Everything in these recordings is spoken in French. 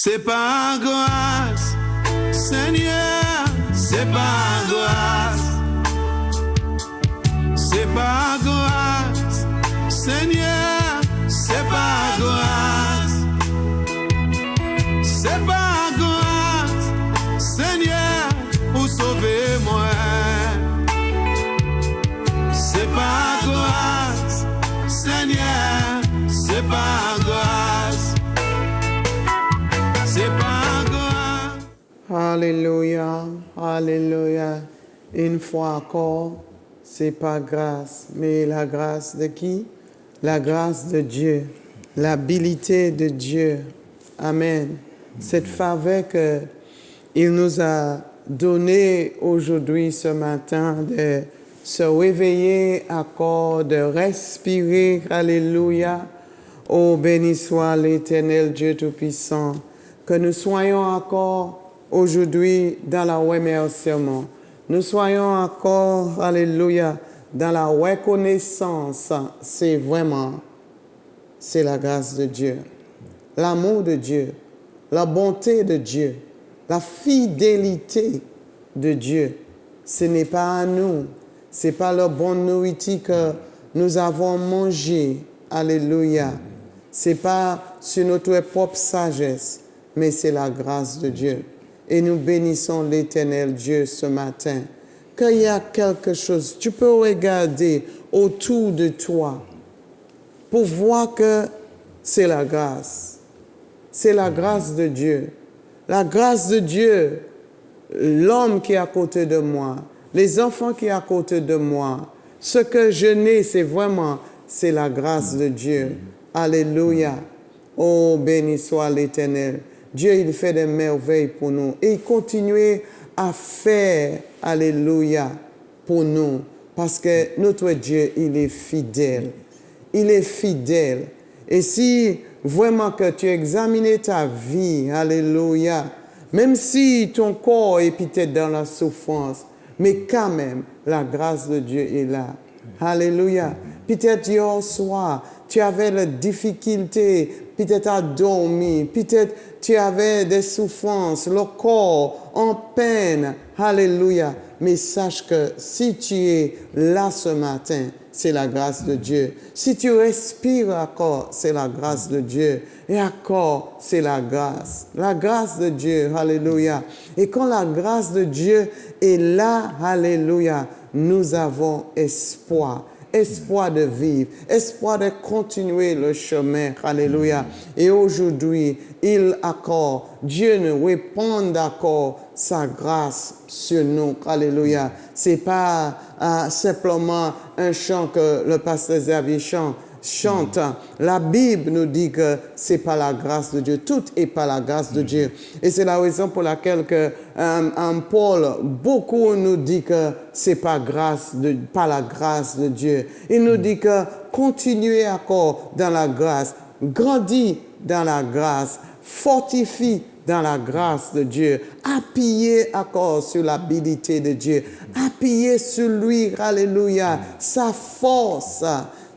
C'est par grâce, Seigneur, c'est par grâce. C'est par grâce, Seigneur, c'est par grâce. C'est par grâce, Seigneur, pour sauver moi. C'est par grâce, Seigneur, c'est par grâce. C'est par grâce. Alléluia, alléluia. Une fois encore, c'est par grâce. Mais la grâce de qui? La grâce de Dieu, l'habilité de Dieu. Amen. Cette faveur qu'il nous a donnée aujourd'hui, ce matin, de se réveiller encore, de respirer. Alléluia. Oh, béni soit l'Éternel Dieu Tout-Puissant. Que nous soyons encore aujourd'hui dans la remerciement. Nous soyons encore, alléluia, dans la reconnaissance. C'est la grâce de Dieu, l'amour de Dieu, la bonté de Dieu, la fidélité de Dieu. Ce n'est pas à nous, ce n'est pas la bonne nourriture que nous avons mangée, alléluia. Ce n'est pas sur notre propre sagesse, mais c'est la grâce de Dieu. Et nous bénissons l'Éternel Dieu ce matin. Qu'il y a quelque chose, tu peux regarder autour de toi pour voir que c'est la grâce. C'est la grâce de Dieu. La grâce de Dieu, l'homme qui est à côté de moi, les enfants qui sont à côté de moi, ce que je n'ai, c'est la grâce de Dieu. Alléluia. Oh, béni soit l'Éternel. Dieu, il fait des merveilles pour nous. Et il continue à faire, alléluia, pour nous. Parce que notre Dieu, il est fidèle. Il est fidèle. Et si vraiment que tu examines ta vie, alléluia, même si ton corps est peut-être dans la souffrance, mais quand même, la grâce de Dieu est là. Alléluia. Peut-être hier soir, tu avais la difficulté, peut-être à dormir, peut-être tu avais des souffrances, le corps en peine. Alléluia. Mais sache que si tu es là ce matin, c'est la grâce de Dieu. Si tu respires encore, c'est la grâce de Dieu. Et encore, c'est la grâce. La grâce de Dieu. Alléluia. Et quand la grâce de Dieu est là, alléluia, nous avons espoir. Espoir de vivre, espoir de continuer le chemin. Alléluia. Et aujourd'hui, Dieu nous répand encore sa grâce sur nous. Alléluia. C'est pas simplement un chant que le pasteur Xavier chante. La Bible nous dit que c'est par la grâce de Dieu. Tout est par la grâce de Dieu. Et c'est la raison pour laquelle Paul, beaucoup nous dit que c'est par la grâce de Dieu. Il nous dit que continuez encore dans la grâce, grandis dans la grâce, fortifie dans la grâce de Dieu, appuyez encore sur l'habilité de Dieu, appuyez sur lui, alléluia, sa force.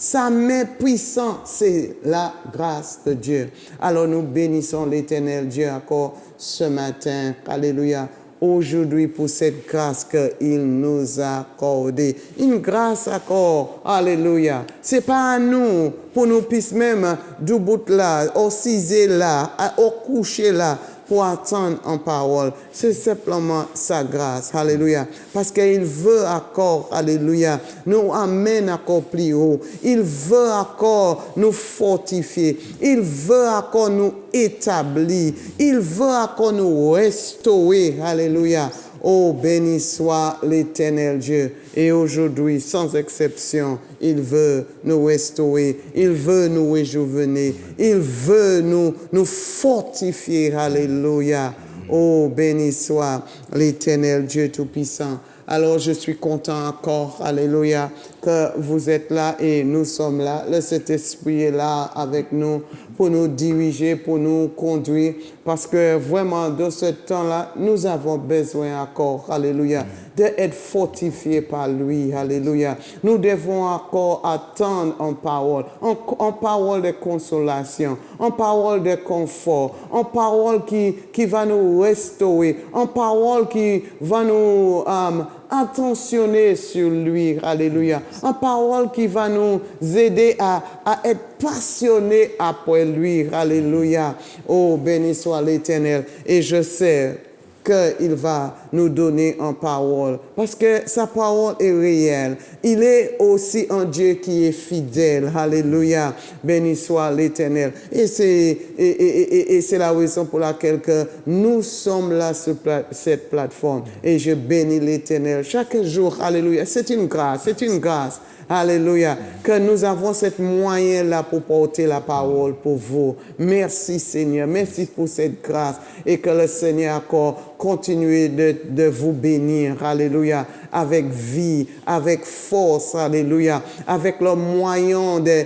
Sa main puissante, c'est la grâce de Dieu. Alors nous bénissons l'Éternel Dieu encore ce matin. Alléluia. Aujourd'hui pour cette grâce qu'il nous a accordée. Une grâce encore. Alléluia. C'est pas à nous, pour nous puissions même du bout là, au ciser là, au coucher là, pour attendre en parole. C'est simplement sa grâce. Alléluia. Parce qu'il veut encore, alléluia, nous amener encore plus haut. Il veut encore nous fortifier. Il veut encore nous établir. Il veut encore nous restaurer. Alléluia. Oh, béni soit l'Éternel Dieu. Et aujourd'hui, sans exception, il veut nous restaurer. Il veut nous réjuvéner. Il veut nous fortifier. Alléluia. Oh, béni soit l'Éternel Dieu Tout-Puissant. Alors, je suis content encore, alléluia, que vous êtes là et nous sommes là. Le Saint-Esprit est là avec nous pour nous diriger, pour nous conduire, parce que vraiment, dans ce temps-là, nous avons besoin encore, alléluia, d'être fortifiés par lui, alléluia. Nous devons encore attendre en parole, en parole de consolation, en parole de confort, en parole qui va nous restaurer, en parole qui va nous attentionner sur lui, alléluia. En parole qui va nous aider à être passionnés après lui, alléluia. Oh, béni soit l'Éternel. Et je sais qu'il va nous donner en parole, parce que sa parole est réelle. Il est aussi un Dieu qui est fidèle, alléluia, béni soit l'Éternel. Et c'est la raison pour laquelle que nous sommes là sur cette plateforme. Et je bénis l'Éternel chaque jour, alléluia. C'est une grâce, alléluia, que nous avons cette moyen-là pour porter la parole pour vous. Merci Seigneur, merci pour cette grâce, et que le Seigneur encore continue de vous bénir, alléluia, avec vie, avec force, alléluia, avec le moyen de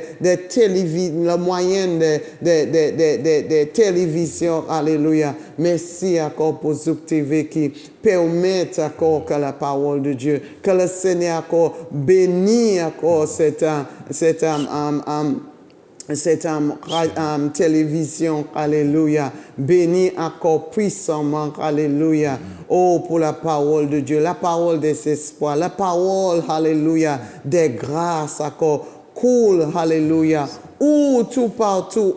télévision, alléluia. Merci encore pour Zouk TV qui permettent encore que la parole de Dieu, que le Seigneur encore bénit encore cette télévision, alléluia, béni encore puissamment, alléluia. Oh, pour la parole de Dieu, la parole des espoirs, la parole, alléluia, des grâces encore, cool, alléluia, où tout partout,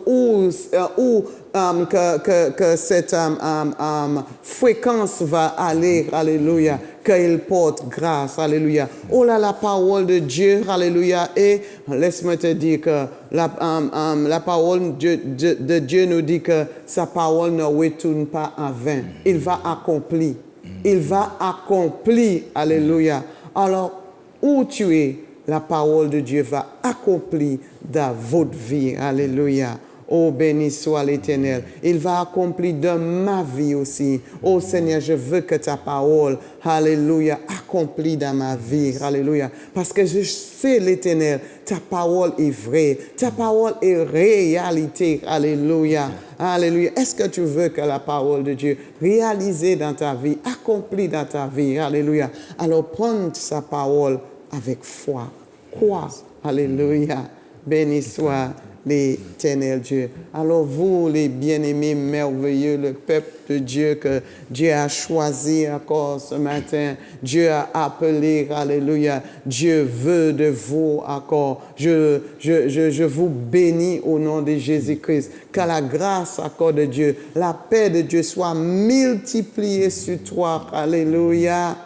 que cette fréquence va aller, alléluia, qu'il porte grâce, alléluia. Oh là, la parole de Dieu, alléluia, et laisse-moi te dire que la parole de Dieu nous dit que sa parole ne retourne pas en vain. Il va accomplir. Il va accomplir, alléluia. Alors, où tu es, la parole de Dieu va accomplir dans votre vie, alléluia. Oh, béni soit l'Éternel. Il va accomplir dans ma vie aussi. Oh Seigneur, je veux que ta parole, alléluia, accomplie dans ma vie, alléluia. Parce que je sais, l'Éternel, ta parole est vraie. Ta parole est réalité, alléluia. Alléluia. Est-ce que tu veux que la parole de Dieu réalisée dans ta vie, accomplie dans ta vie, alléluia. Alors prends sa parole avec foi. Quoi? Alléluia. Béni soit l'Éternel Dieu. Alors vous, les bien-aimés merveilleux, le peuple de Dieu que Dieu a choisi encore ce matin, Dieu a appelé, alléluia, Dieu veut de vous encore. Je vous bénis au nom de Jésus-Christ. Que la grâce encore de Dieu, la paix de Dieu soit multipliée sur toi, alléluia.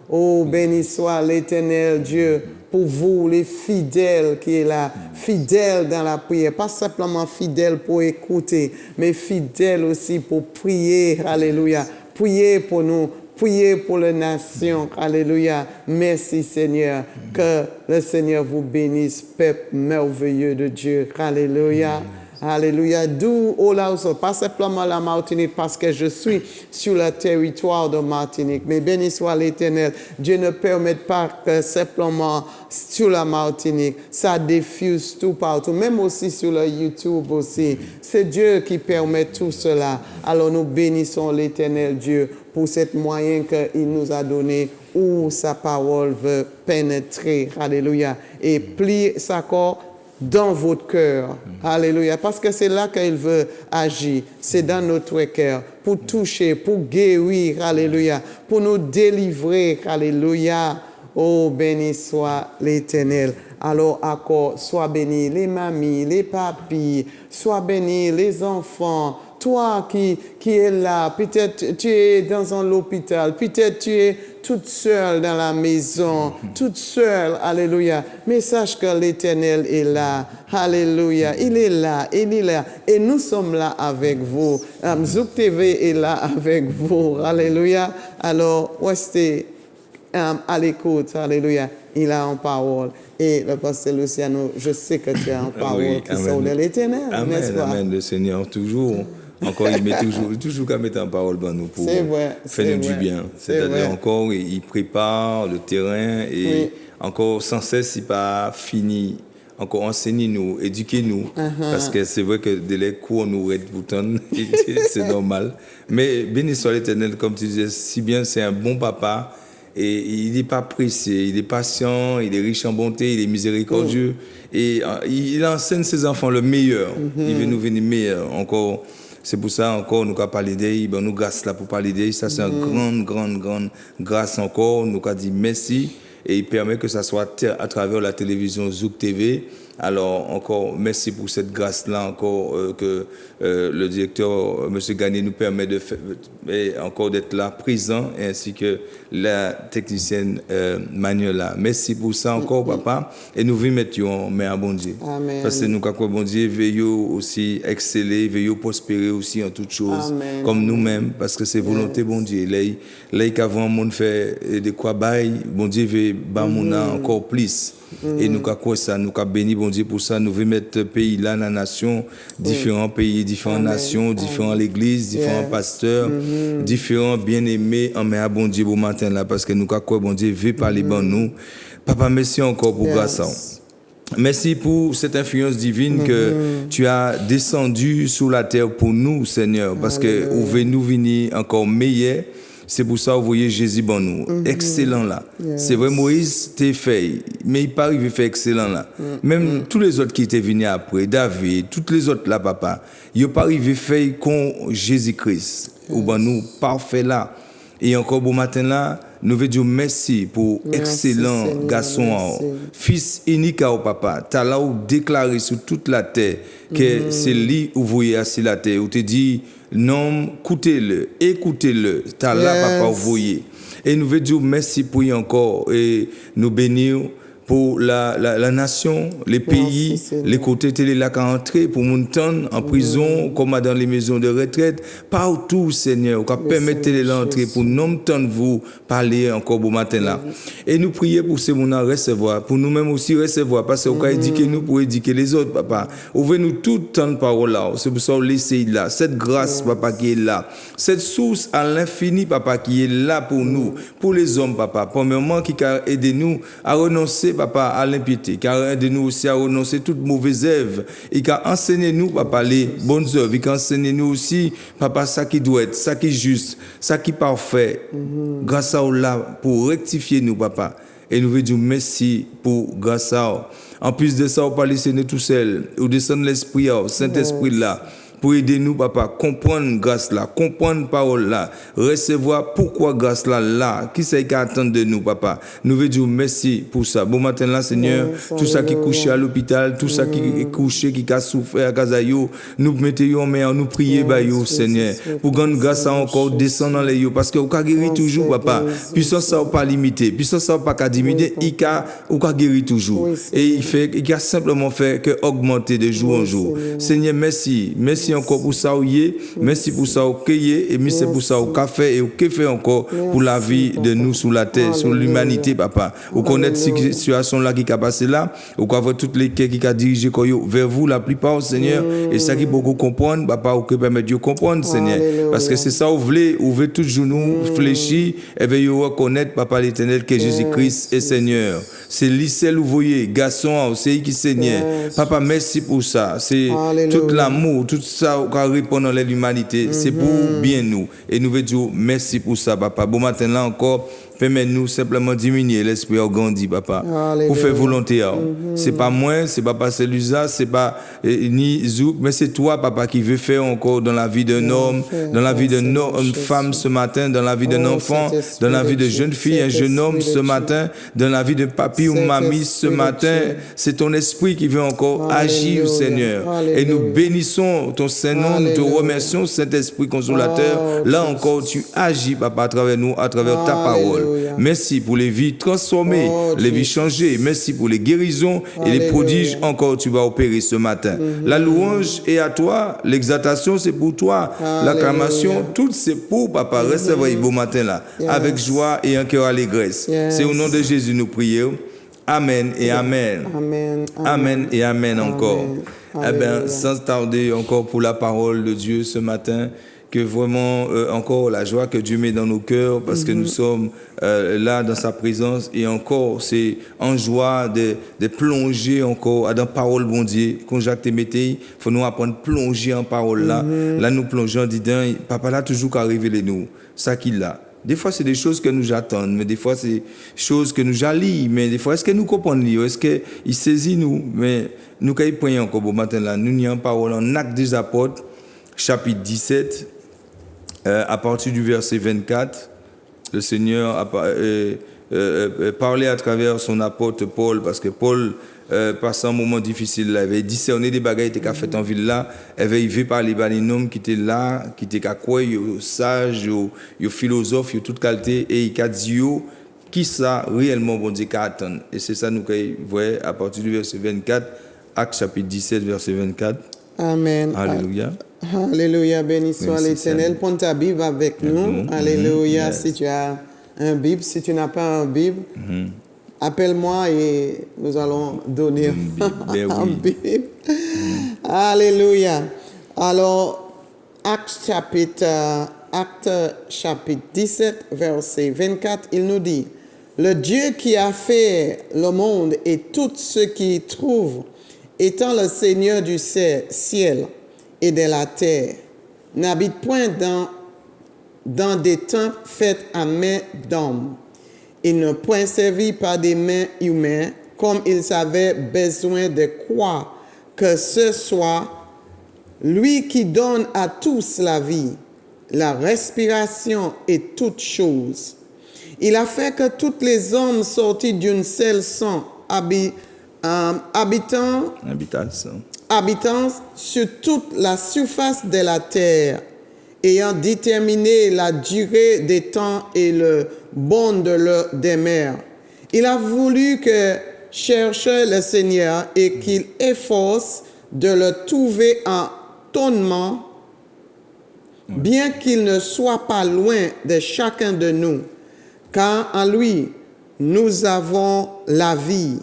Oh, béni soit l'Éternel Dieu. Pour vous, les fidèles qui est là, fidèles dans la prière, pas simplement fidèles pour écouter, mais fidèles aussi pour prier, alléluia. Priez pour nous, priez pour les nations, alléluia. Merci Seigneur, que le Seigneur vous bénisse, peuple merveilleux de Dieu, alléluia. Alléluia. D'où, oh là, pas simplement la Martinique, parce que je suis sur le territoire de Martinique. Mais béni soit l'Éternel. Dieu ne permet pas que simplement sur la Martinique, ça diffuse tout partout, même aussi sur le YouTube aussi. C'est Dieu qui permet tout cela. Alors nous bénissons l'Éternel Dieu pour cette moyen qu'il nous a donné, où sa parole veut pénétrer. Alléluia. Et plier sa corps dans votre cœur. Alléluia. Parce que c'est là qu'il veut agir. C'est dans notre cœur. Pour toucher, pour guérir. Alléluia. Pour nous délivrer. Alléluia. Oh, béni soit l'Éternel. Alors, encore, sois béni les mamies, les papis. Sois béni les enfants. Toi qui es là, peut-être tu es dans un hôpital, peut-être tu es toute seule dans la maison, toute seule, alléluia. Mais sache que l'Éternel est là, alléluia. Il est là, il est là. Et nous sommes là avec vous. Zouk TV est là avec vous, alléluia. Alors, restez à l'écoute, alléluia. Il a en parole. Et le pasteur Luciano, je sais que tu as en parole qui sont de l'Éternel, n'est-ce pas? Amen, le Seigneur, toujours. Encore, il met toujours qu'à mettre en parole dans nous pour faire du bien. C'est-à-dire encore, il prépare le terrain et encore sans cesse, il pas fini encore enseignez-nous, éduquez-nous, parce que c'est vrai que dès les cours, nous aide pourtant, c'est normal. Mais béni soit l'Éternel, comme tu disais, si bien c'est un bon papa, et il n'est pas pressé, il est patient, il est riche en bonté, il est miséricordieux, et il enseigne ses enfants le meilleur, il veut nous venir meilleur encore. C'est pour ça encore nous avons parlé d'eux, ben nous grâce là pour parler d'eux, ça c'est une grande grâce encore, nous avons dit merci. Et il permet que ça soit à travers la télévision Zouk TV. Alors, encore, merci pour cette grâce-là, encore, que le directeur, M. Gagné, nous permet de faire, et encore d'être là, présent, ainsi que la technicienne Manuela. Merci pour ça encore, papa. Et nous voulons mettre en main à bon Dieu. Amen. Parce que nous, quand bon Dieu, veillons aussi exceller, veillons prospérer aussi en toutes choses, Amen. comme nous-mêmes, parce que c'est volonté, bon Dieu. Là, qu'avant, le monde fait de quoi bail, bon Dieu veut bamona encore plus. Et nous avons ça, nous avons béni, bon Dieu, pour ça. Nous voulons mettre pays là, dans la nation, différents pays, différentes nations, différentes églises, différents pasteurs, différents bien-aimés en main à bon Dieu, bon matin là, parce que nous avons bon Dieu veut parler bon nous. Papa, merci encore pour grâce. Merci pour cette influence divine que tu as descendu sur la terre pour nous, Seigneur, parce que vous voulez nous venir encore meilleurs. C'est pour ça que vous voyez Jésus bon nous. Excellent là. C'est vrai, Moïse t'es fait, mais il pas arrivé faire excellent là. Même tous les autres qui étaient venus après, David, toutes les autres là, papa, ils n'ont pas arrivé faire comme Jésus-Christ. Ou ben nous, parfait là. Et encore bon matin là, nous voulons dire merci pour excellent Seigneur, garçon, fils unique au papa. Tu as là où déclaré sur toute la terre que c'est lui où vous voyez assis la terre. Où te dit, non, écoutez-le. Tu as là, papa, où vous voyez. Et nous voulons dire merci pour y encore et nous bénir pour la nation, les pays, les côtés télé là qui ont entré pour monter en prison, comme dans les maisons de retraite, partout, Seigneur, qui permettre de l'entrée pour nous entendre vous parler encore bon matin là. Et nous prions pour ces gens recevoir, pour nous-mêmes aussi recevoir, parce que vous avez éduqué nous pour éduquer les autres, papa. Ouvrez-nous tout temps de parole là, c'est pour ça que laissez là, cette grâce, papa, qui est là, cette source à l'infini, papa, qui est là pour nous, pour les hommes, papa, premièrement, qui a aidé nous à renoncer, papa, à l'impiété, car aide-nous aussi à renoncer toute mauvaise œuvre, et qu'a enseigné nous, papa, les bonnes œuvres, et qu'a enseigné nous aussi, papa, ça qui doit être, ça qui est juste, ça qui est parfait, grâce à Allah, pour rectifier nous, papa, et nous voulons dire merci pour grâce à Allah. En plus de ça, on pas laisser nous tout seul, ou descendre l'esprit, Saint-Esprit là, pour aider nous, papa, comprendre grâce là, comprendre parole là, recevoir pourquoi grâce là, qui c'est qui attend de nous, papa. Nous voulons dire merci pour ça. Bon matin là, Seigneur, tout ça qui est couché à l'hôpital, tout ça qui est couché, qui a souffert à Kazayo, nous mettons en main, nous prions, Seigneur, pour que grâce à encore descendre dans les yeux, parce que vous avez guéri toujours, papa. Puissance ça pas limité, puissance ça pas diminué, il a guéri toujours. Et il a simplement fait que augmenter de jour en jour. Seigneur, merci encore pour ça, merci pour ça, et merci pour ça, au café et au café encore pour la vie de nous sur la terre, sur l'humanité, papa. Vous connaissez cette situation-là qui a passé là, vous connaissez toutes les qui a dirigé vers vous, la plupart, Seigneur, et ça qui beaucoup comprendre, papa, ou que permet Dieu comprendre, Seigneur. Parce que c'est ça, vous voulez toujours nous fléchir, et bien vous reconnaître, papa l'Éternel, que Jésus-Christ est Seigneur. C'est lui seul, vous voyez, garçon, c'est lui qui Seigneur. Papa, merci pour ça. C'est tout l'amour, tout ça qui répond dans l'humanité, c'est pour bien nous. Et nous voulons dire merci pour ça, papa. Bon matin là encore, permets-nous simplement diminuer l'esprit grandi, papa. Pour faire volonté. C'est pas moi, c'est pas passer l'usa, c'est pas ni Zouk, mais c'est toi, papa, qui veut faire encore dans la vie d'un homme, dans la vie d'une femme ce matin, dans la vie d'un enfant, dans la vie de jeune fille, un jeune homme ce matin, dans la vie de papi ou mamie ce matin. C'est ton esprit qui veut encore agir, Seigneur. Et nous bénissons ton Saint-Nom, nous te remercions, Saint-Esprit consolateur. Là encore, tu agis, papa, à travers nous, à travers ta parole. Merci pour les vies transformées, les vies changées. Merci pour les guérisons et les prodiges encore tu vas opérer ce matin. La louange est à toi, l'exaltation c'est pour toi, l'acclamation, tout c'est pour papa. Recevez beau matin là, avec joie et un cœur allégresse. C'est au nom de Jésus nous prions. Amen et amen. Amen et amen encore. Eh bien, sans tarder encore pour la parole de Dieu ce matin, que vraiment encore la joie que Dieu met dans nos cœurs parce que nous sommes là dans sa présence et encore c'est en joie de plonger encore dans la parole bon Dieu. Quand Jacques te mettait, il faut nous apprendre à plonger en parole là. Là nous plongeons dedans, papa là toujours qu'à révéler nous ça qu'il a. Des fois, c'est des choses que nous attendons, mais des fois, c'est des choses que nous jallis. Mais des fois, est-ce que nous comprenons? Est-ce qu'il saisit nous? Mais nous, quand il prend encore bon matin là, nous n'y en parole en Actes des Apôtres, chapitre 17, à partir du verset 24, le Seigneur a parlé à travers son apôtre Paul, parce que Paul, passant un moment difficile, là, il avait discerné des bagailles qui étaient faites en ville là, il avait vu par les homme qui étaient là, qui étaient quoi, sages, philosophes, toute qualité, et il a dit qui ça réellement bon Dieu qu'à attendre. Et c'est ça nous voyons à partir du verset 24, Actes chapitre 17, verset 24. Amen. Alléluia. Alléluia, béni soit l'Éternel. Prends ta Bible avec nous. Alléluia. Yes. Si tu as un Bible, si tu n'as pas un Bible, appelle-moi et nous allons donner un Bible. Alléluia. Alors, Actes chapitre 17, verset 24, il nous dit, le Dieu qui a fait le monde et tout ce qui y trouve, étant le Seigneur du ciel et de la terre, n'habite point dans des temples faits à main d'hommes. Il ne point servi par des mains humaines, comme ils avaient besoin de croire que ce soit lui qui donne à tous la vie, la respiration et toutes choses. Il a fait que tous les hommes sortis d'une seule sang, habitant sur toute la surface de la terre, ayant déterminé la durée des temps et le bon de leur demeure. Il a voulu que cherche le Seigneur et qu'il efforce de le trouver en tonnement, bien qu'il ne soit pas loin de chacun de nous, car en lui, nous avons la vie,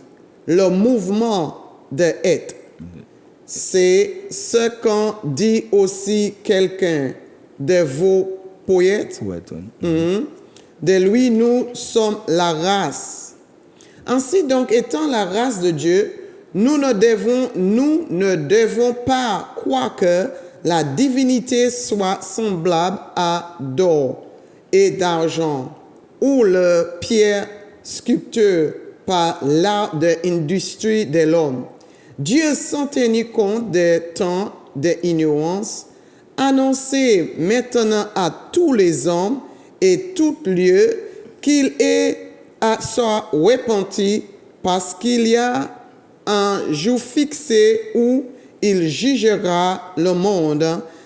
le mouvement de être. C'est ce qu'en dit aussi quelqu'un de vos poètes. De lui, nous sommes la race. Ainsi donc, étant la race de Dieu, nous ne devons pas croire que la divinité soit semblable à d'or et d'argent, ou le pierre sculpteur par l'art de l'industrie de l'homme. Dieu, sans tenir compte des temps d'ignorance, annonçait maintenant à tous les hommes et tout lieu qu'il soit repenti, parce qu'il y a un jour fixé où il jugera le monde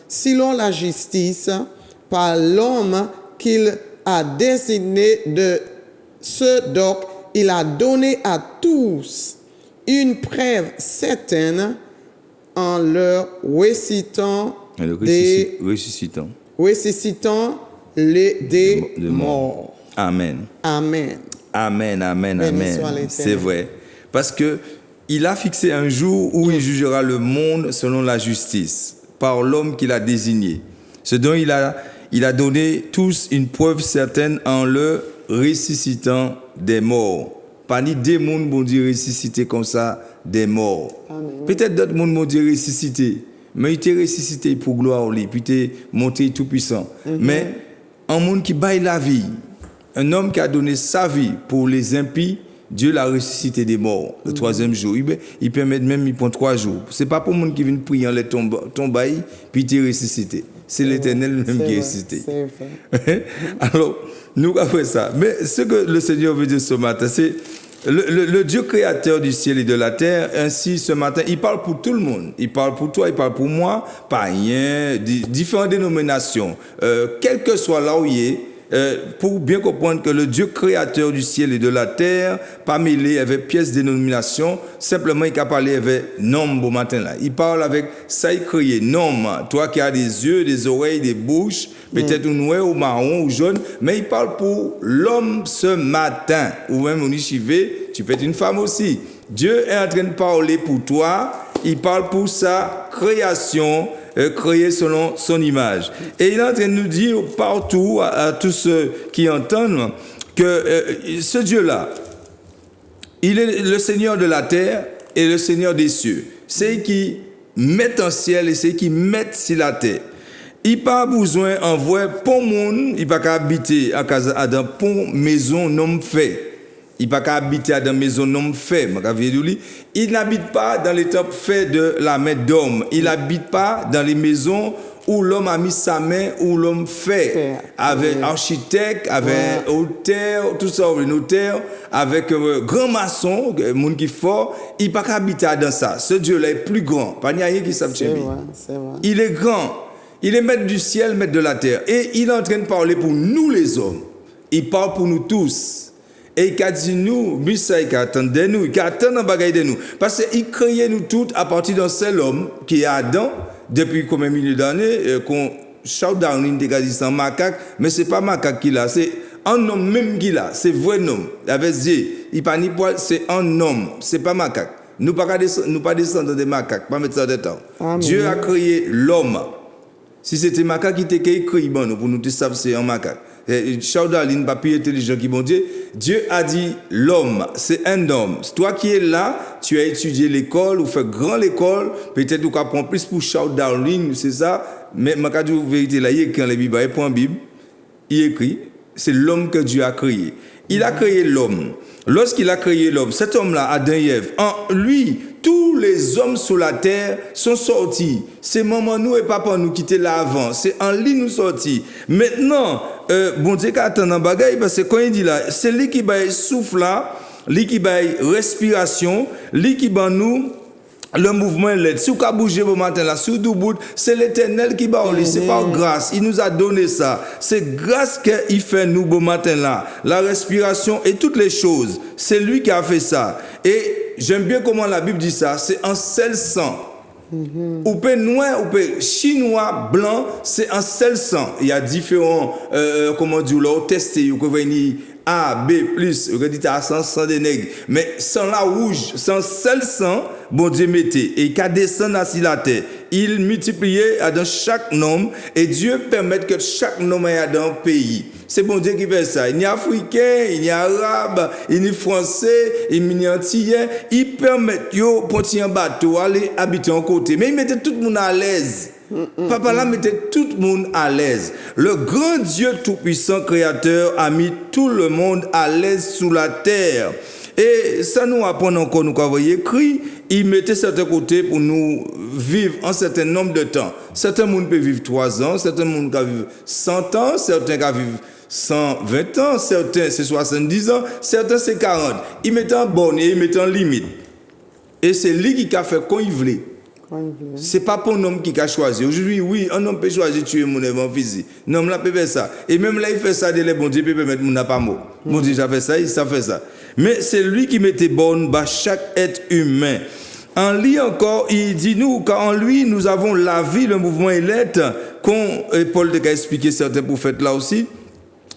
selon la justice par l'homme qu'il a désigné. De ce donc il a donné à tous une preuve certaine en leur ressuscitant des morts. Amen. Amen. Amen, amen, amen. C'est vrai. Parce que il a fixé un jour où il jugera le monde selon la justice, par l'homme qu'il a désigné. Ce dont il a donné tous une preuve certaine en le ressuscitant des morts. Pas ni des mondes vont dire ressuscité comme ça des morts. Peut-être d'autres mondes vont dire ressuscité, mais il était ressuscité pour gloire, puis il était monté tout puissant. Mais un monde qui baille la vie, un homme qui a donné sa vie pour les impies, Dieu l'a ressuscité des morts le troisième jour. Il permet même, il prend 3 jours. C'est pas pour le monde qui vient prier en les tombailles, puis il est ressuscité. C'est l'Éternel même qui est ressuscité. Alors, nous avons ça. Mais ce que le Seigneur veut dire ce matin, c'est le Dieu créateur du ciel et de la terre. Ainsi, ce matin, il parle pour tout le monde. Il parle pour toi, il parle pour moi, païens, différentes dénominations. Quel que soit là où il est, pour bien comprendre que le Dieu créateur du ciel et de la terre, pas mêlé avec pièces de dénomination, simplement il a parlé avec nom au matin là. Il parle avec ça, il crie nom. Toi qui as des yeux, des oreilles, des bouches, peut-être noir ou marron ou jaune, mais il parle pour l'homme ce matin. Ou même on y chivé, tu peux être une femme aussi. Dieu est en train de parler pour toi. Il parle pour sa création créés selon son image. Et il est en train de nous dire partout, à tous ceux qui entendent, que ce Dieu-là, il est le Seigneur de la terre et le Seigneur des cieux. C'est qui met en ciel et c'est qui met sur la terre. Il n'a pas besoin d'envoyer pour monde, il n'a pas qu'à habiter dans pont maison non fait. Il n'a pas qu'à habiter dans maison non fait. Il n'habite pas dans les temples faits de la main d'homme. Il n'habite pas dans les maisons où l'homme a mis sa main, où l'homme fait, avec architecte, avec hôtel, tout ça, notaire, avec grand maçon, monde qui fort, il n'a pas qu'à habiter dans ça. Ce Dieu-là est plus grand. Pas n'y a rien qui s'appelle. C'est vrai. Il est grand. Il est maître du ciel, maître de la terre. Et il est en train de parler pour nous les hommes. Il parle pour nous tous. Et il a dit nous, il attend de nous, il attend un bagage de nous. Parce qu'il créait nous tous à partir d'un seul homme, qui est Adam, depuis combien de milliers d'années, qu'on shout down, il a dit c'est un macaque, mais ce n'est pas macaque qu'il a, c'est un homme même qu'il a, c'est vrai homme. Avec Dieu, il pas ni poil, c'est un homme, ce n'est pas macaque. Nous pas descendre des macaques, pas mettre ça de temps. Dieu a créé l'homme. Si c'était macaque qui était écrit, bon, pour nous te savoir c'est un macaque. Chaudaline, papier intelligent qui bon Dieu. Dieu a dit l'homme, c'est un homme. Toi qui es là, tu as étudié l'école ou fait grand l'école, peut-être tu apprends plus pour Chaudaline, c'est ça. Mais ma cas de vérité là, il écrit dans la Bible, il prend la Bible, il écrit, c'est l'homme que Dieu a créé. Il a créé l'homme. Lorsqu'il a créé l'homme, cet homme-là, Adam et Ève, en lui, tous les hommes sur la terre sont sortis. C'est maman nous et papa nous qui étaient là avant. C'est en lui nous sortis. Maintenant, bon Dieu qui attend un bagage, parce que quand il dit là, c'est lui qui va souffle là, lui qui va respiration, lui qui va nous le mouvement l'aide. Si vous avez bougé au matin là, sous tout bout, c'est l'Éternel qui va aller. C'est par grâce. Il nous a donné ça. C'est grâce qu'il fait nous au matin là. La respiration et toutes les choses. C'est lui qui a fait ça. Et j'aime bien comment la Bible dit ça. C'est un seul sang. Ou peut noir, ou peut chinois, blanc, c'est un seul sang. Il y a différents, comment dire, là, testés, vous pouvez venir A, B, plus, vous dites à 100 des nègres. Mais sans la rouge, sans seul sang, bon Dieu mettait. Et qu'à descendre sur la terre, il multipliait dans chaque nom, et Dieu permet que chaque nom ait dans un pays. C'est bon Dieu qui fait ça. Il n'y a africain, il n'y a arabe, il n'y a français, il n'y a antillais. Il permet yo porter un bateau, aller habiter en côté. Mais il mettait tout le monde à l'aise. Papa là mettait tout le monde à l'aise. Le grand Dieu tout-puissant créateur a mis tout le monde à l'aise sous la terre. Et ça nous apprend encore, nous avons écrit, il mettait certains côtés pour nous vivre un certain nombre de temps. Certains monde peuvent vivre 3 ans, certains monde peuvent vivre 100 ans, certains peuvent vivre 120 ans, certains c'est 70 ans, certains c'est 40. Il mettait en borne et il mettait en limite. Et c'est lui qui a fait quand il voulait. C'est pas pour un homme qui a choisi. Aujourd'hui, oui, un homme peut choisir de tuer mon événement physique. Non, là, peut faire ça. Et même là, il fait ça, les bon Dieu peut permettre mon n'a pas mot. Bon Dieu, ça fait ça, il ça fait ça. Mais c'est lui qui mettait borne à chaque être humain. En lui encore, il dit nous qu'en lui, nous avons la vie, le mouvement et l'être, et Paul a expliqué certains prophètes là aussi.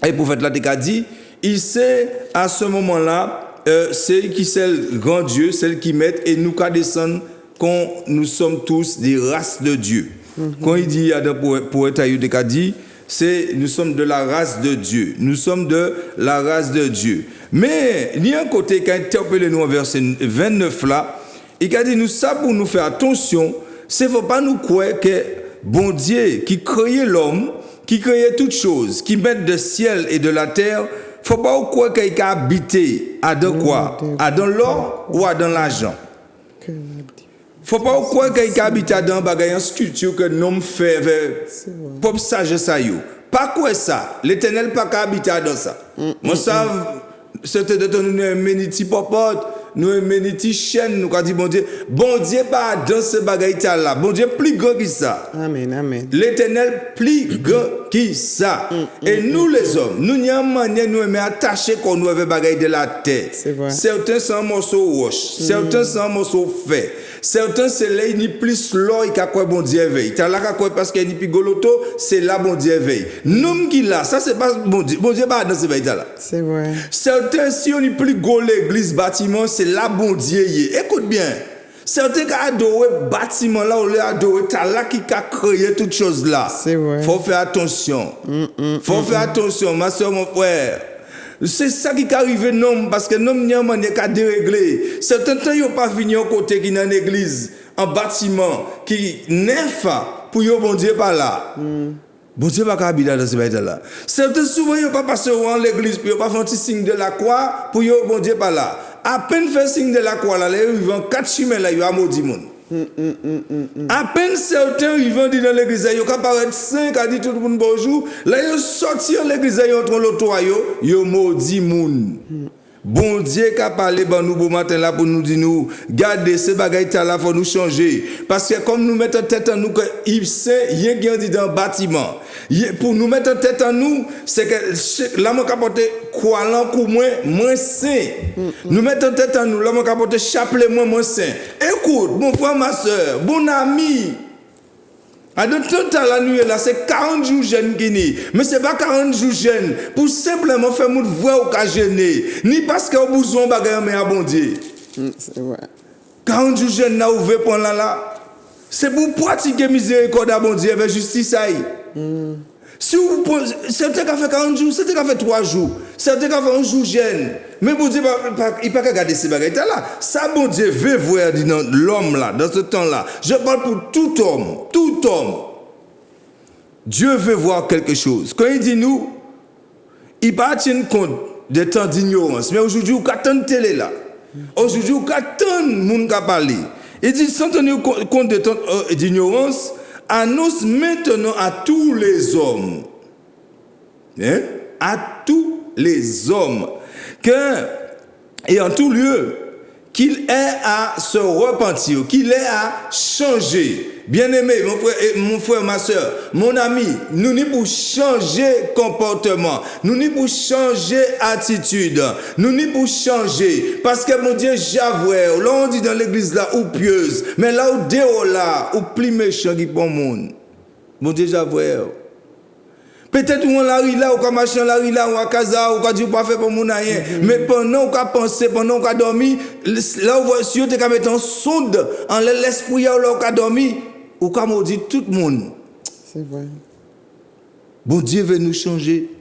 Et le prophète là a dit, il sait à ce moment-là, c'est qui c'est le grand Dieu, celle qui met, et nous qu'à descendre, quand nous sommes tous des races de Dieu. Quand il dit, poète Ayoub a dit, nous sommes de la race de Dieu. Nous sommes de la race de Dieu. Mais, il y a un côté qui a interpellé nous en verset 29 là, il a dit, nous ça pour nous faire attention, c'est faut pas nous croire que bon Dieu qui créait l'homme, qui créait toutes choses, qui met de ciel et de la terre, faut pas nous croire qu'il a habité à dans quoi? À dans l'or ou à dans l'argent. Faut pas croire qu'il habite dans une sculpture que l'homme fait pour sagesse à you. Pas quoi ça. L'Éternel pas habiter dans ça. Moi ça c'était de nous meniti popote, nous meniti chaîne, nous dit bon Dieu pas dans ce bagaille là. Bon Dieu plus grand que ça. Amen, amen. L'Éternel plus grand que ça. Et nous les hommes, nous n'y a manière nous aimer attacher qu'on nous avait bagaille de la terre. Certains sont un morceau roche, certains sont un morceau fer. Certains c'est là il n'y plus l'or et qu'à quoi bon Dieu veille. T'as là qu'à quoi parce qu'il n'y a plus goloto, c'est là bon Dieu veille. Nous qui là, ça c'est pas bon Dieu pas dans ce veille là. C'est vrai. Certains si on n'y plus go l'église bâtiment, c'est là bon Dieu y est. Écoute bien. Certains qui adorent bâtiment là, ou les adorent là qui a créé toutes choses là. C'est vrai. Faut faire attention. Faut faire attention, ma soeur, mon frère. C'est ça qui arrive non parce que non n'y a manière qu'à dérégler. Certains temps ils pas fini au côté qui dans l'église, en bâtiment qui neuf pour yo bon Dieu pas là. Bon Dieu pas habiter dans ce bâtiment là. Certains souvent ils pas passer en l'église pour pas faire un petit signe de la croix pour yo bon Dieu pas là. À peine fait signe de la croix là, ils vont 4 chemins là, ils ont maudit monde. À peine certains ils vont dire dans l'église, ils ont apparaître 5 à dire tout le monde bonjour, là ils sorti en l'église, ils ont le toit, ils ont maudit monde. Bon Dieu qui a parlé ben nous bon matin là pour nous dire nous garder ces bagailles là faut nous changer parce que comme nous mettons tête en nous que il sait rien qui dit dans bâtiment pour nous mettre tête en nous c'est que là mon capoter quoi l'encou moins sain nous mettons tête en nous là mon capoter chapelet moins sain écoute mon frère ma soeur bon ami à de temps à la nuit là c'est 40 jours jeune qui ni mais c'est pas 40 jours jeune pour simplement faire moun voir ou ka gêner ni parce que au besoin bagaille mais à bon Dieu c'est vrai 40 jours jeune là ouvert pour là c'est pour pratiquer miséricorde à bon Dieu avec justice aïe si vous certains qui fait 40 jours certains qui fait 3 jours certains qui fait un jour jeune mais bon Dieu il pas regarder ces bagailles là ça bon Dieu veut voir dans l'homme là dans ce temps là je parle pour tout homme Dieu veut voir quelque chose quand il dit nous il pas tient compte des temps d'ignorance mais aujourd'hui on attend télé là aujourd'hui on attend monde qui parler il dit sans tenir compte des temps d'ignorance annonce maintenant à tous les hommes, hein? À tous les hommes, que, et en tout lieu, qu'il ait à se repentir, qu'il ait à changer. Bien-aimé, mon frère, ma soeur, mon ami, nous n'y pour changer comportement, nous n'y pour changer attitude, nous n'y pour changer, parce que mon Dieu, j'avoue, là on dit dans l'église là, ou pieuse, mais là où déo là, ou plus méchant qui bon monde. Mon Dieu, j'avoue. Peut-être on la ri là, ou comme machin la ri là, ou à casa, ou quand Dieu pas fait pour mon rien. Mais pendant qu'on a pensé, pendant qu'on a dormi, là où si on te mettre en sonde, en l'esprit là où on a dormi, ou comme on dit tout le monde. C'est vrai. Bon Dieu veut nous changer.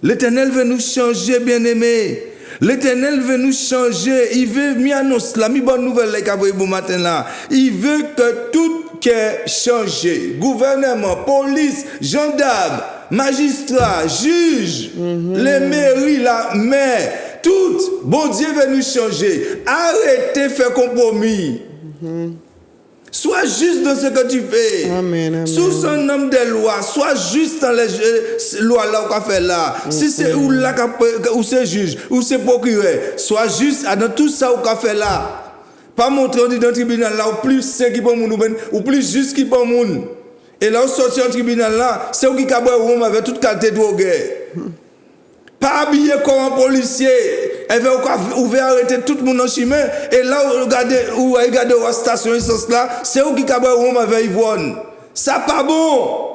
L'Éternel veut nous changer, bien-aimés. L'Éternel veut nous changer. Il veut m'y annoncer la bonne nouvelle là qu'a bon matin là. Il veut que tout est changé. Gouvernement, police, gendarme, magistrat, juge, les mairies là, mais tout, bon Dieu veut nous changer. Arrêtez de faire compromis. Sois juste dans ce que tu fais. Amen. Sous son homme de loi, sois juste dans les lois là qu'on fait là. Si c'est ou là ou c'est juge, ou c'est procureur, sois juste dans tout ça qu'on fait là. Pas montrer dans le tribunal là, ou plus c'est qui bon moun, ou plus juste qui bon moun. Et là, on sortit au tribunal là, c'est où qui a boire avec toute qualité de drogue. Pas habillé comme un policier. Elle veut ouvrir arrêter tout le monde en chemin. Et là, où regardez la station essence là, c'est où qui a boire avec Yvonne. Ça pas bon.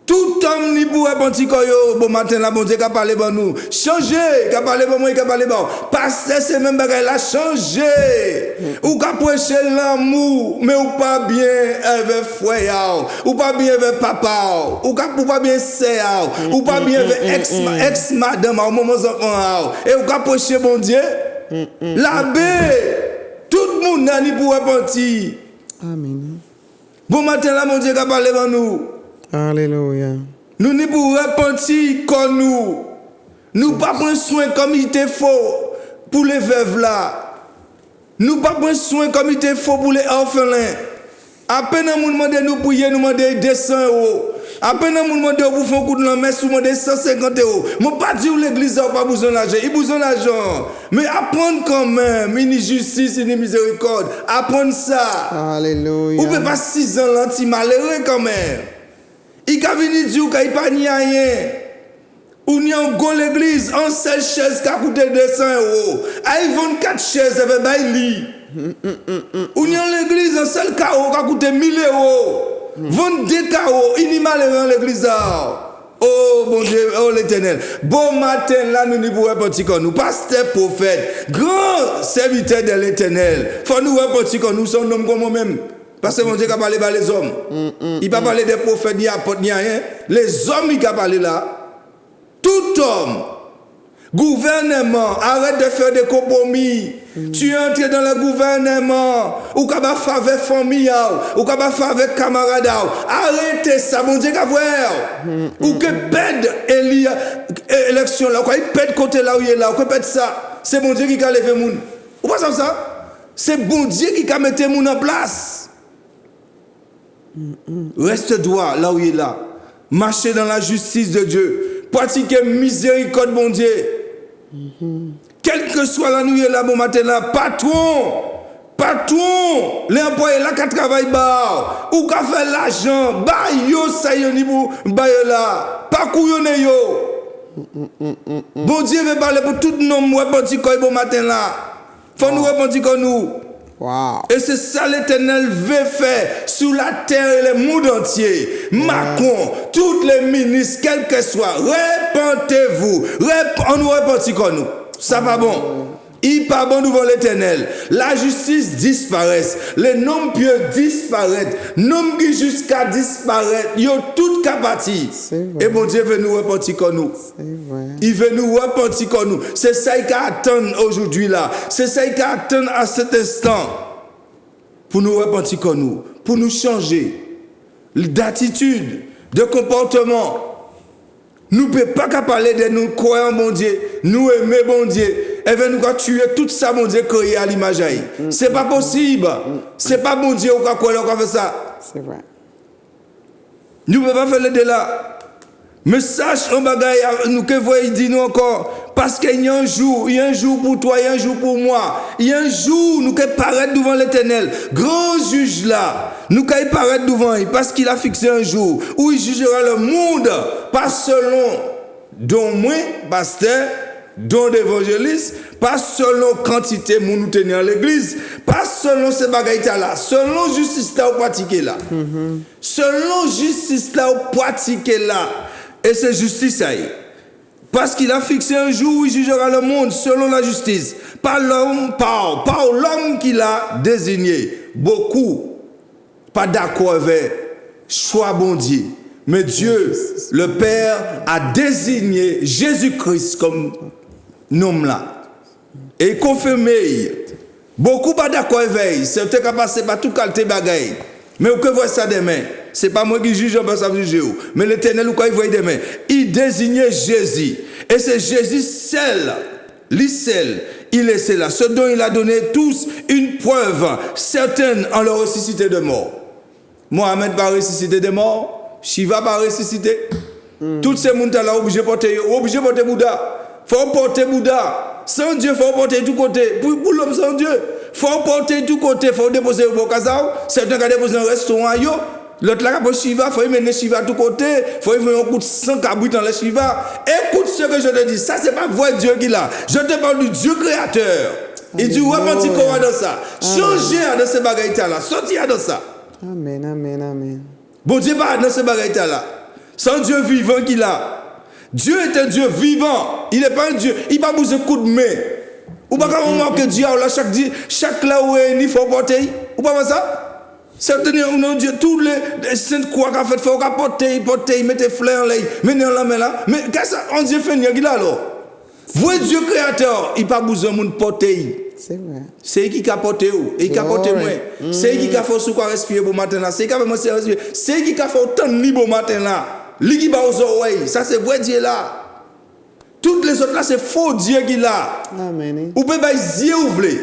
Tout homme ni pour répondre koyo bon matin là bon Dieu qu'a parlé bon nous changer qu'a parlé bon moi qu'a parlé bon passer ces mêmes bagages là changer ou qu'a prêcher l'amour mais ou pas bien avec frère ou pas bien avec papa ou pas bien sœur ou pas bien avec ex madame au moment enfant et ou qu'a prêcher bon Dieu l'abbé tout le monde n'a ni pour répondre. Amen. Bon matin là mon Dieu qu'a parlé bon nous. Alléluia. Nous n'y pour repentir comme nous. Nous pas prendre soin comme il te faut pour les veuves là. Nous pas prendre soin comme il te faut pour les orphelins. À peine nous demander nous prier, nous demander 200 €. À peine nous demander pour faire un coup de la messe, nous demander 150 €. Moi pas dire l'église n'a pas besoin d'argent, il a besoin d'argent. Mais apprendre quand même, une justice, une miséricorde, apprendre ça. Alléluia. Ou peut pas 6 ans l'anti malheureux quand même. Il a venu dire qu'il n'y a pas rien. Ou n'y a pas l'église, en seule chaise qui a coûté 200 €. Ils vendent 4 chaises avec baili. Ou n'y a l'église, en seul carreau qui a coûté 1000 €. Vendre 2 carreaux, il n'y a pas l'église. Oh bon Dieu, oh l'Éternel. Bon matin là, nous nous repentir comme nous. Pasteur, prophète, grand serviteur de l'Éternel. Faut nous repentir comme nous sommes hommes comme nous-mêmes. Parce que mon Dieu a parlé par les hommes. Il n'a pas parlé des prophètes, ni apôtres, ni rien. Les hommes, il a parlé là. Tout homme. Gouvernement, arrête de faire des compromis. Tu es entré dans le gouvernement, ou qu'à faire avec famille, ou qu'à faire avec camarades. Arrêtez ça, mon Dieu, ou que pède élection là, ou qu'il pède côté là où il est là, ou que pède ça. C'est mon Dieu qui a levé moun. Ou pas ça? C'est bon Dieu qui a mis moun en place. Reste droit là où il est là. Marchez dans la justice de Dieu. Pratiquez miséricorde, mon Dieu. Quel que soit la nuit là, bon matin là, patron, les employés là qui travaillent bas, ou qui fait l'argent, bah yo, ça y est, niveau, bah là, pas couillonné yo. Bon Dieu veut parler pour tout le monde, repentir comme bon matin là. Faut nous repentir comme nous. Wow. Et c'est ça l'Éternel veut faire sur la terre et le monde entier. Macron, tous les ministres, quel que soit, repentez-vous. On nous repentit comme nous. Ça va bon. Il pas bon devant l'Éternel. La justice disparaît. Les noms pieux disparaissent. Noms qui jusqu'à disparaître. Ils ont tout capati. Et mon Dieu veut nous repentir comme nous. Il veut nous repentir comme nous. C'est ça qu'il attend aujourd'hui là. C'est ça qu'il attend à cet instant. Pour nous repentir comme nous. Pour nous changer d'attitude, de comportement. Nous ne pouvons pas parler de nous croyants bon Dieu, nous aimer bon Dieu, et bien nous allons tuer tout ça bon Dieu créé à l'image. C'est pas possible. C'est pas bon Dieu qui a fait ça. C'est vrai. Nous ne pouvons pas faire le délai. Mais sache un bagaille, nous que voyez dit nous encore, parce qu'il y a un jour pour toi, il y a un jour pour moi. Il y a un jour, nous que paraître devant l'Éternel, grand juge là, nous que paraître devant lui, parce qu'il a fixé un jour où il jugera le monde, pas selon dont moi, pasteur, dont d'évangéliste, pas selon quantité nous nous tenir à l'église, pas selon ces bagailles là, selon justice là ou pratiquer là. Selon justice là ou pratiquer là. Et c'est justice ça y est. Parce qu'il a fixé un jour où il jugera le monde selon la justice. Pas l'homme, par l'homme qu'il a désigné. Beaucoup pas d'accord avec choix bon Dieu. Mais Dieu, le Père, a désigné Jésus-Christ comme nom là. Et confirmé. Beaucoup pas d'accord avec. C'est peut-être qu'à passer par tout qualité bagaille. Mais où que voit ça demain? C'est pas moi qui juge, on va juger. Mais l'Éternel, où il voit demain? Il désignait Jésus. Et c'est Jésus seul. Il est là. Ce dont il a donné tous une preuve certaine en leur ressuscité de mort. Mohamed va ressusciter de mort. Shiva va ressusciter. Tous ces gens là obligés de porter Bouddha. Faut porter Bouddha. Sans Dieu, faut porter tout côté. Pour l'homme sans Dieu, faut porter tout côté. Faut déposer au Bokazao. Certains qui déposent un restaurant. L'autre là, pour Shiva, faut mener Shiva tout côté. Faut y faire un coup de sang cabrit dans le Shiva. Écoute ce que je te dis. Ça, c'est pas vrai Dieu qui l'a. Je te parle du Dieu créateur. Il dit, repentir quoi dans ça. Changer dans ces bagailles là. Sortir dans ça. Amen, amen, amen. Bon Dieu pas dans ces bagailles là. C'est un Dieu vivant qu'il a. Dieu est un Dieu vivant. Il n'est pas un Dieu. Il n'a pas besoin de coup de main. Ou pas comme on que Dieu là chaque là où il faut porter. Ou pas ça? Certains ont Dieu tous les saintes croix qu'a fait faut porter, mettre fleurs là, mener la main là. Mais qu'est-ce que on Dieu fait qu'il là alors? Vous Dieu créateur, il pas besoin de porter. C'est vrai. C'est qui a porté où? Et qui a porté moi. C'est qui a fait sous quoi respirer pour matin là. C'est qui a fait moi respirer. C'est qui a fait autant de libre matin là. Lui qui va aux oreilles, ça c'est vrai Dieu là. Toutes les autres là c'est faux Dieu qui là. Amen. Ou peut pas yeux ouvrés.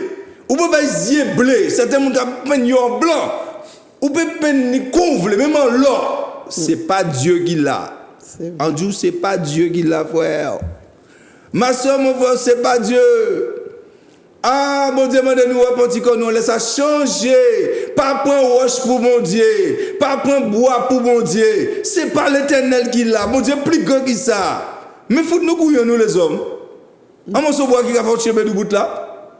Ou peut pas yeux bleus. Certains monde a peint en blanc. Ou peut peindre convle même en l'or. C'est pas Dieu qui là. En Dieu c'est pas Dieu qui là frère. Ma soeur mon frère c'est pas Dieu. Ah, mon Dieu, nous repentir qu'on nous laisse changer. Pas prendre roche pour mon Dieu. Pas prendre bois pour mon Dieu. C'est pas l'Éternel qui l'a. Mon Dieu, plus grand que ça. Mais faut nous couillons, nous les hommes. Ah, mon bois qui a fait chemin du bout là.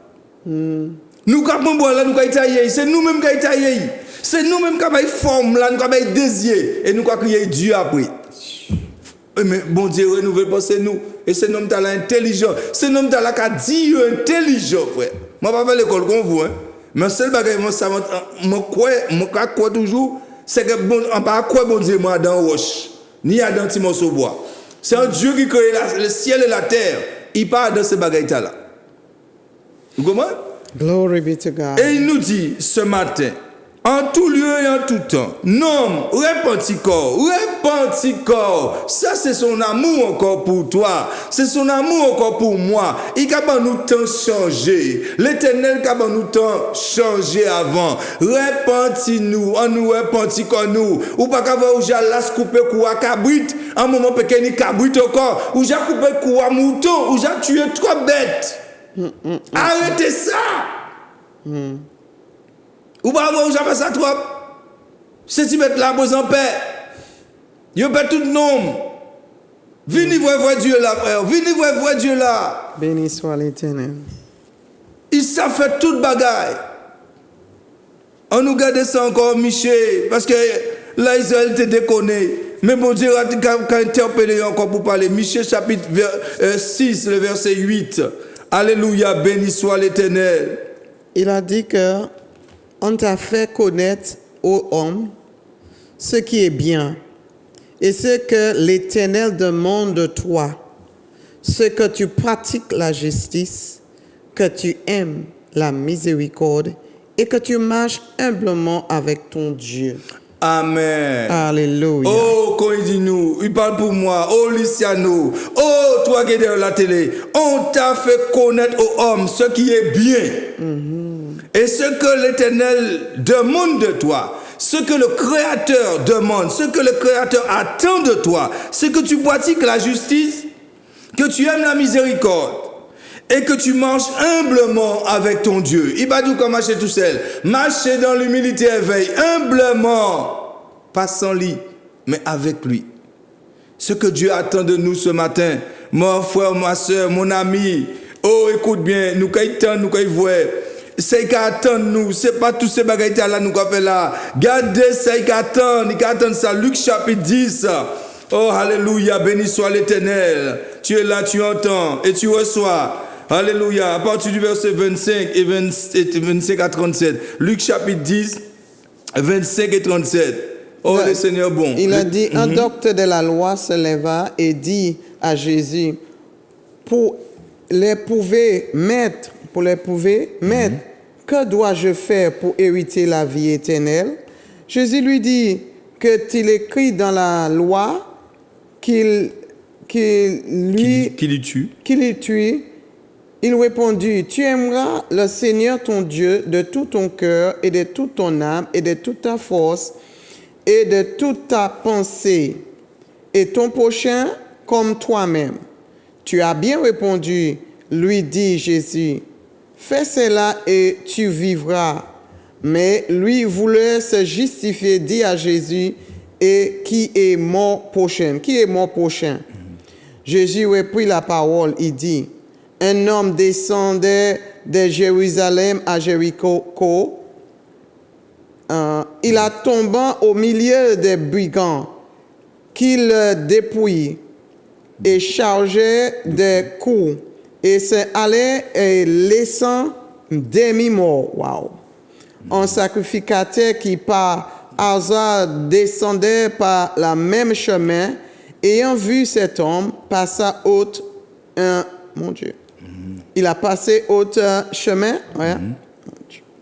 Nous capons bois là, nous avons taillé. C'est nous-mêmes qui avons taillé. C'est nous-mêmes qui avons forme là, nous avons désir. Et nous avons crié Dieu après. Mais bon Dieu, renouvelle pensée nous. Et c'est un homme talent intelligent. C'est un homme talent qui a dit intelligent, frère. Moi, je ne vais pas à l'école comme vous. Hein. Mais seul bagage, moi, crois toujours, c'est que bon, on ne pas quoi bon Dieu, moi, dans roche, ni à dans Timos au bois. C'est un Dieu qui crée le ciel et la terre. Il part dans ces bagages-là. Vous comprenez? Glory be to God. Et il nous dit ce matin, en tout lieu et en tout temps, non, repentis corps. Ça, c'est son amour encore pour toi. C'est son amour encore pour moi. Il a nous temps changer. L'Éternel a nous temps changer avant. Repentis-nous, en nous repentis comme nous. Ou pas qu'avoir où j'ai las coupé quoi cabrit, un moment pequeñi cabrit encore, ou j'ai coupé quoi mouton, ou j'ai tué 3 bêtes. Arrêtez ça. Ou pas voir où j'ai fait ça trop. C'est tu mettre la pose en paix. Yo paie tout le nom. Venez voir Dieu là, frère. Venez voir Dieu là. Béni soit l'Éternel. Il s'est fait toute bagaille. On nous garde ça encore, Michel, parce que là, Israël te déconné. Mais bon Dieu a interpellé encore pour parler. Michel chapitre 6, le verset 8. Alléluia, béni soit l'Éternel. Il a dit que on t'a fait connaître, ô homme, ce qui est bien et ce que l'Éternel demande de toi, ce que tu pratiques la justice, que tu aimes la miséricorde et que tu marches humblement avec ton Dieu. Amen. Alléluia. Oh, quand il dit nous, il parle pour moi. Oh, Luciano. Oh, toi qui es derrière la télé. On t'a fait connaître aux hommes ce qui est bien. Et ce que l'Éternel demande de toi, ce que le Créateur demande, ce que le Créateur attend de toi, c'est que tu pratiques la justice, que tu aimes la miséricorde et que tu marches humblement avec ton Dieu. Il va dire comme marcher tout seul. Marcher dans l'humilité et veille humblement, pas sans lui, mais avec lui. Ce que Dieu attend de nous ce matin, mon frère, ma soeur, mon ami, oh écoute bien, nous quand nous voyons. C'est qu'à attendre nous, c'est pas tous ces bagages là nous qu'on fait là. Gardez ça, il attend ça. Luc chapitre 10. Oh alléluia, béni soit l'Éternel. Tu es là, tu entends et tu reçois. Alléluia, à partir du verset 25 et 25 à 37. Luc chapitre 10, 25 et 37. Oh le Seigneur bon. Il a dit, un docteur de la loi se leva et dit à Jésus, pour l'éprouver, maître, que dois-je faire pour hériter la vie éternelle? Jésus lui dit que qu'il écrit dans la loi qu'il y tue. Il répondit, tu aimeras le Seigneur ton Dieu de tout ton cœur et de toute ton âme et de toute ta force et de toute ta pensée et ton prochain comme toi-même. Tu as bien répondu, lui dit Jésus. Fais cela et tu vivras. Mais lui voulait se justifier, dit à Jésus, et qui est mon prochain? Qui est mon prochain? Jésus reprit la parole, il dit, un homme descendait de Jérusalem à Jéricho. Il a tombé au milieu des brigands qui le dépouillent et chargeaient des coups. Et s'est allé et laissant demi-mort. Wow. Un sacrificateur qui par hasard descendait par la même chemin, ayant vu cet homme, passa autre mon Dieu. Il a passé autre chemin. Ouais.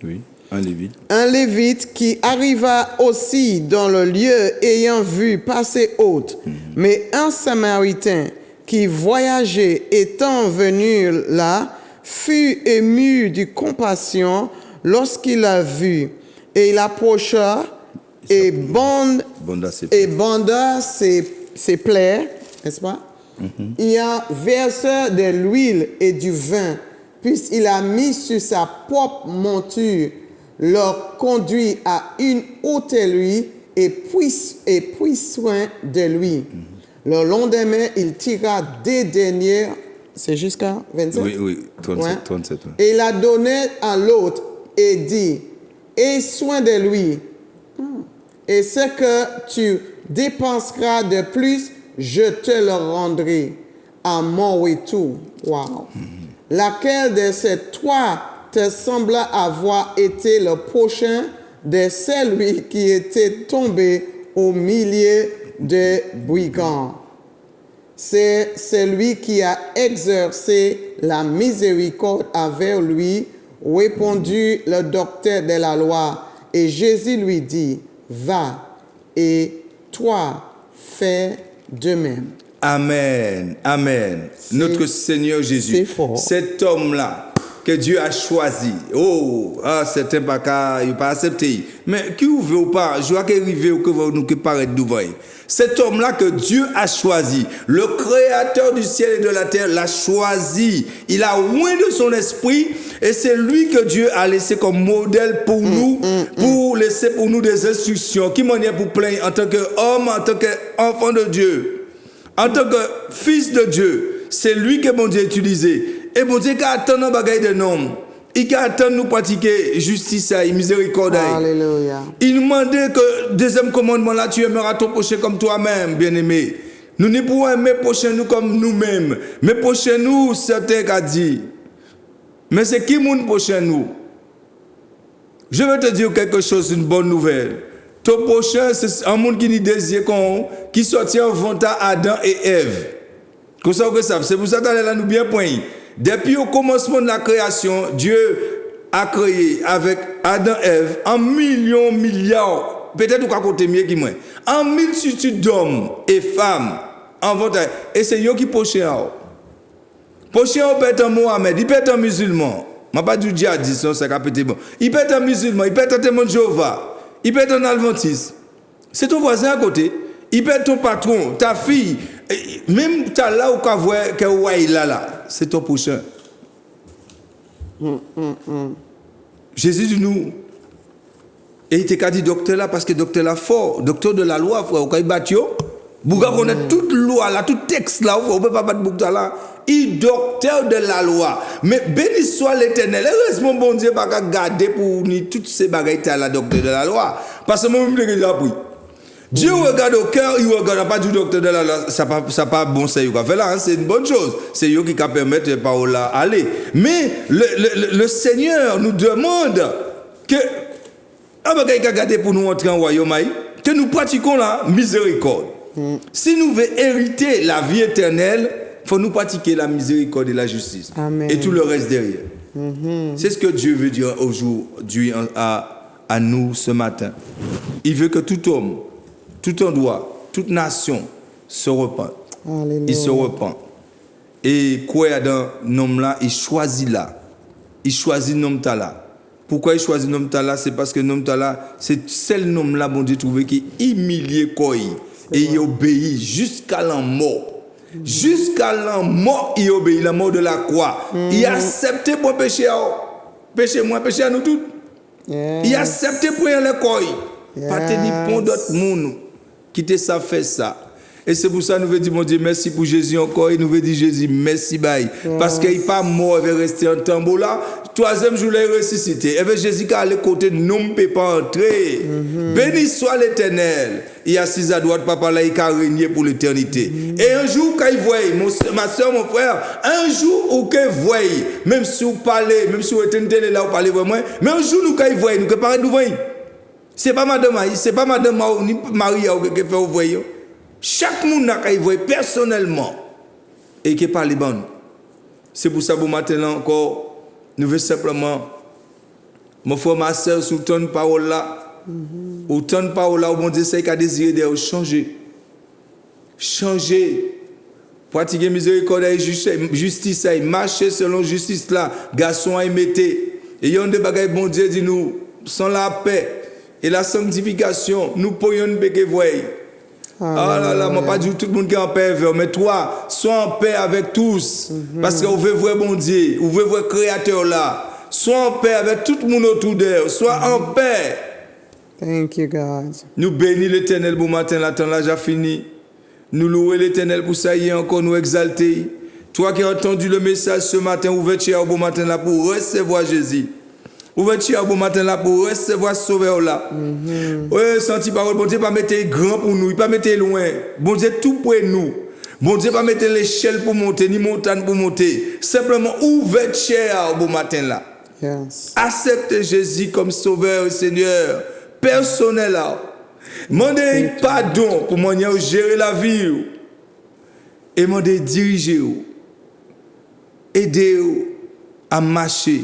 Oui, un Lévite. Un Lévite qui arriva aussi dans le lieu ayant vu passer autre. Mais un Samaritain qui voyageait étant venu là, fut ému de compassion lorsqu'il l'a vu. Et il approcha et banda ses plaies, n'est-ce pas? Il a versé de l'huile et du vin, puisqu'il a mis sur sa propre monture, leur conduit à une hôtellerie et prit soin de lui. Le lendemain, il tira des deniers, c'est jusqu'à 27? Oui, 37. Oui. Et il a donné à l'autre et dit, aie soin de lui. Et ce que tu dépenseras de plus, je te le rendrai à mon retour. Wow. Laquelle de ces trois te sembla avoir été le prochain de celui qui était tombé au milieu de brigands? C'est celui qui a exercé la miséricorde avec lui, répondit le docteur de la loi. Et Jésus lui dit, va, et toi, fais de même. Amen, amen. Notre Seigneur Jésus, c'est fort. cet homme-là que Dieu a choisi. Oh, certains pas accepté. Mais qui ouvre ou pas, je vois qu'il arrive ou que nous que paraître devant. Cet homme-là que Dieu a choisi, le créateur du ciel et de la terre l'a choisi. Il a oint de son esprit et c'est lui que Dieu a laissé comme modèle pour nous, pour laisser pour nous des instructions. Qui m'en est pour plein en tant qu'homme, en tant qu'enfant de Dieu. En tant que fils de Dieu, c'est lui que mon Dieu a utilisé. Et mon Dieu qui attend nos bagailles de nom. Il attend nous pratiquer justice et miséricorde. Alléluia. Il nous demandait que deuxième commandement là, tu aimeras ton prochain comme toi-même, bien-aimé. Nous ne pouvons aimer prochain nous comme nous-mêmes. Mais prochain nous, certains qui dit. Mais c'est qui mon prochain nous? Je vais te dire quelque chose, une bonne nouvelle. Ton prochain, c'est un monde qui nous désire, qui sortit en vente à Adam et Ève. Comme ça, c'est pour ça que là nous bien point. Depuis au commencement de la création, Dieu a créé avec Adam et Ève en millions, milliards, peut-être qu'on compter mieux que moi, en multitude d'hommes et femmes en vente. Et c'est eux qui prochain. Prochain peut être un Mohamed, il peut être un musulman. Je ne vais pas dire djihadiste, c'est capité bon. Il peut être un musulman, il peut être un témoin de Jéhovah. Il peut être un adventiste. C'est ton voisin à côté. Il peut être ton patron, ta fille. Même ta là où tu vois que là, c'est ton prochain. Jésus dit nous. Et il t'a dit docteur là parce que docteur là fort, docteur de la loi, frère. Quand il bat yo, Bouga connaît toute loi là, tout texte là, on peut pas battre Bouga là. Il docteur de la loi. Mais béni soit l'Éternel. Heureusement, bon Dieu, pas garder pour nous toutes ces bagailles à la docteur de la loi. Parce que moi-même, je l'ai appris. Dieu regarde au cœur, il regarde pas du docteur de la loi. Ça pas bon, c'est là, c'est une bonne chose. C'est eux qui permettent les paroles à aller. Mais le Seigneur nous demande que un bagaille qui a gardé pour nous entrer en royaume, que nous pratiquons la miséricorde. Si nous voulons hériter la vie éternelle, il faut nous pratiquer la miséricorde et la justice. Amen. Et tout le reste derrière. C'est ce que Dieu veut dire aujourd'hui à nous ce matin. Il veut que tout homme, tout endroit, toute nation se repente. Alléluia. Il se repent. Et quoi dans nom là, il choisit là. Il choisit nom là. Pourquoi il choisit nom là? C'est parce que nom là, c'est celle nom là, bon Dieu trouvé qui humilié quoi. Et il obéit jusqu'à la mort. Jusqu'à la mort, il obéit, la mort de la croix. Il a accepté mon péché, péché moi, péché à nous tous. Yes. Il a accepté pour y aller quoi. Pas tenir pour d'autres monde qui te ça fait ça. Et c'est pour ça que nous veut dire, mon Dieu, merci pour Jésus encore. Et nous veut dire, Jésus, merci, bye. Parce qu'il n'est pas mort, il va rester en tambour là. Troisième jour, il est ressuscité. Et bien, Jésus, qui a allé côté, nous ne peut pas entrer. Béni soit l'Éternel. Il est assis à droite, papa, là, il a régné pour l'éternité. Et un jour, quand il voit, ma soeur, mon frère, un jour où il voit, même si vous parlez, même si vous êtes là, vous parlez vraiment, mais un jour, nous, quand il voit, nous, que paraît, nous voyons. C'est pas madame, c'est pas madame, ni Maria, qui fait, vous voyez. Chaque monde n'a qu'à y voir personnellement et qui parle bon. C'est pour ça que maintenant encore, nous voulons simplement, mon frère, ma soeur, sous tant de paroles là, autant de paroles là, où mon Dieu, c'est qu'il a désiré de changer. Changer. Pratiquer miséricorde et justice, marcher selon justice là, garçon à y mettre. Et il y a des bagailles, bon Dieu dit nous, sans la paix et la sanctification, nous pourrions ne pas voir. Ah là là, moi pas du tout le monde qui est en paix, mais toi, sois en paix avec tous. Parce qu'on veut voir bon Dieu, on veut voir Créateur là. Sois en paix avec tout le monde autour d'eux. Sois en paix. Thank you, God. Nous bénissons l'Éternel pour matin, la temps là déjà fini. Nous louons l'Éternel pour ça y est encore nous exalter. Toi qui as entendu le message ce matin, ouvert chez au bon matin là pour recevoir Jésus. Ouverture bon matin là pour recevoir sauveur là. Ouais, senti parole bon Dieu pas mettre grand pour nous, il pas mettre loin. Bon Dieu tout pour nous. Bon Dieu pas mettre l'échelle pour monter ni montagne pour monter. Simplement ouverture au bon matin là. Yes. Accepte Jésus comme sauveur et Seigneur personnel là. Demandez pardon pour manière de gérer la vie et demandez diriger aider à marcher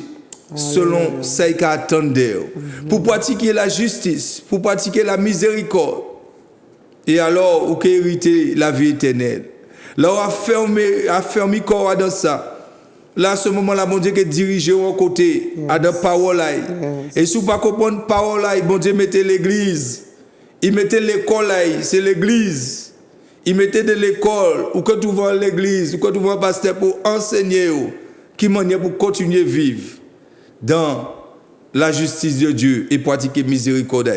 selon ce qu'il attendait pour pratiquer la justice, pour pratiquer la miséricorde. Et alors, vous hériter la vie éternelle. Là, on a fermé corps dans ça. Là, à ce moment-là, bon Dieu, qui dirige au côté, à la parole. Et si vous ne pas comprendre la parole, bon Dieu, mettez l'église. Il mettait l'école, c'est l'église. Il mettait de l'école, ou que tu vois l'église, ou que tu vois le pasteur pour enseigner, qui manière pour continuer à vivre dans la justice de Dieu et pratiquer miséricorde.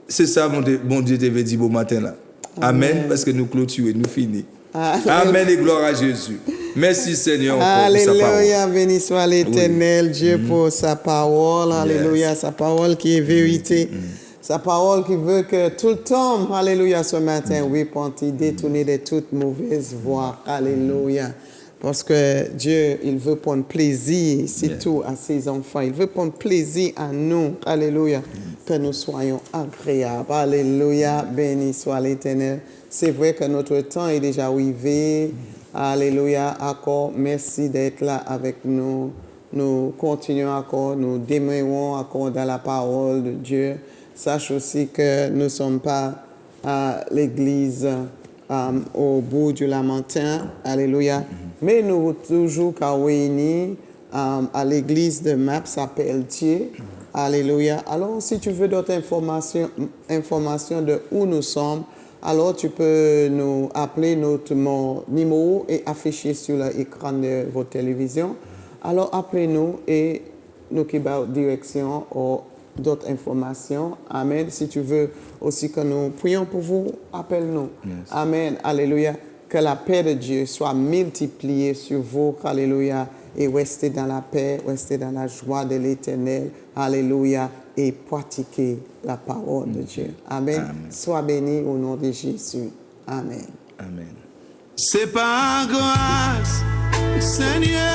C'est ça, mon Dieu, te veut dire bon matin là. Amen, parce que nous clôturons, nous finissons. Amen et gloire à Jésus. Merci Seigneur pour sa parole. Alléluia, béni soit l'Éternel, Dieu pour sa parole. Alléluia, sa parole qui est vérité. Sa parole qui veut que tout le temps, alléluia, ce matin, repentir, détourner de toutes mauvaises voies. Alléluia. Parce que Dieu, il veut prendre plaisir, surtout à ses enfants. Il veut prendre plaisir à nous. Alléluia. Que nous soyons agréables. Alléluia. Béni soit l'Éternel. C'est vrai que notre temps est déjà arrivé. Alléluia. Encore, merci d'être là avec nous. Nous continuons encore, nous demeurons encore dans la parole de Dieu. Sache aussi que nous ne sommes pas à l'église au bout du Lamentin. Alléluia. Mais nous toujours réunis à l'église de MAPS à Pelletier. Alléluia. Alors, si tu veux d'autres informations de où nous sommes, alors tu peux nous appeler notre numéro et afficher sur l'écran de votre télévision. Alors, appelez-nous et nous qui va direction ou d'autres informations. Amen. Si tu veux aussi que nous prions pour vous, appelle-nous. Yes. Amen. Alléluia. Que la paix de Dieu soit multipliée sur vous. Alléluia. Et restez dans la paix, restez dans la joie de l'Éternel. Alléluia. Et pratiquez la parole de Dieu. Amen. Amen. Sois béni au nom de Jésus. Amen. Amen. C'est par grâce, Seigneur.